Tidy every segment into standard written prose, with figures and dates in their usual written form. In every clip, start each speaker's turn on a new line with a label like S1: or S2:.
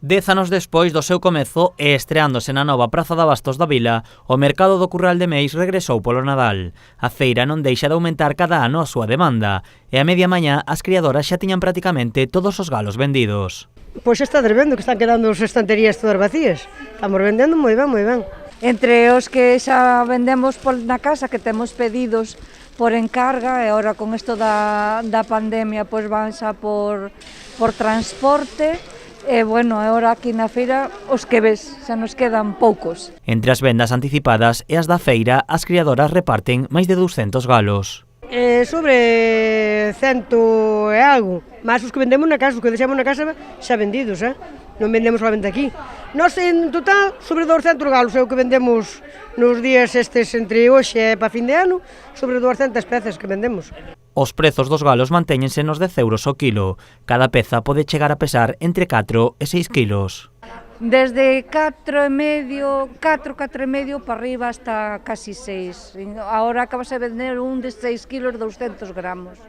S1: 10 anos despois do seu comezo e estreándose na nova Praza de Abastos da Vila, o mercado do Curral de Meis regresou polo Nadal. A feira non deixa de aumentar cada ano a súa demanda, e a media mañá as criadoras xa tiñan prácticamente todos os galos vendidos.
S2: Pois xa está vendo que están quedando as estanterías todas vacías. Estamos vendendo moi ben, moi ben.
S3: Entre os que xa vendemos na casa, que temos pedidos por encarga, e agora con isto da pandemia, pois van xa por transporte. E, bueno, agora aquí na feira, os que ves, xa nos quedan poucos.
S1: Entre as vendas anticipadas e as da feira, as criadoras reparten máis de 200 galos.
S2: Sobre 100 e algo, máis os que vendemos na casa, os que deixamos na casa xa vendidos, non vendemos solamente aquí. Nós, en total, sobre 200 galos é o que vendemos nos días estes entre hoxe e para fin de ano, sobre 200 pezas que vendemos.
S1: Os prezos dos galos mantéñense nos 10 euros o quilo. Cada peza pode chegar a pesar entre 4 e 6 kilos.
S3: Desde 4,5 para arriba hasta casi 6. Ahora acabas de vender un de 6 kilos 200 gramos.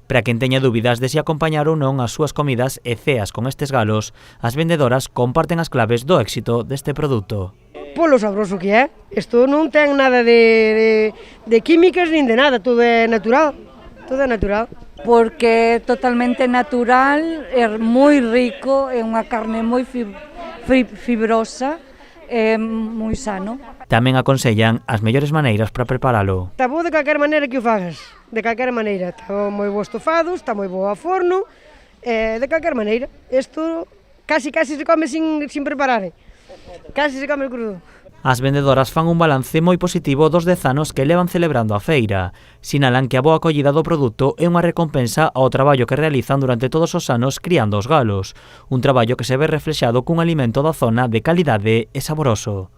S1: Para quen teña dúbidas de se acompañar ou non as súas comidas e ceas con estes galos, as vendedoras comparten as claves do éxito deste produto.
S2: Polo sabroso que é, isto non ten nada de químicas nin de nada, todo é natural. Todo é natural.
S3: Porque é totalmente natural, é moi rico, é unha carne moi fibrosa, é moi sano.
S1: Tamén aconsellan as mellores maneiras para preparalo.
S2: Está bo de calquera maneira que o fagas, de calquera maneira. Está moi bo estofado, está moi bo a forno, de calquera maneira. Isto casi se come sin preparar, casi se come crudo.
S1: As vendedoras fan un balance moi positivo dos 10 anos que levan celebrando a feira. Sinalan que a boa acollida do produto é unha recompensa ao traballo que realizan durante todos os anos criando os galos. Un traballo que se ve reflexado cun alimento da zona de calidade e saboroso.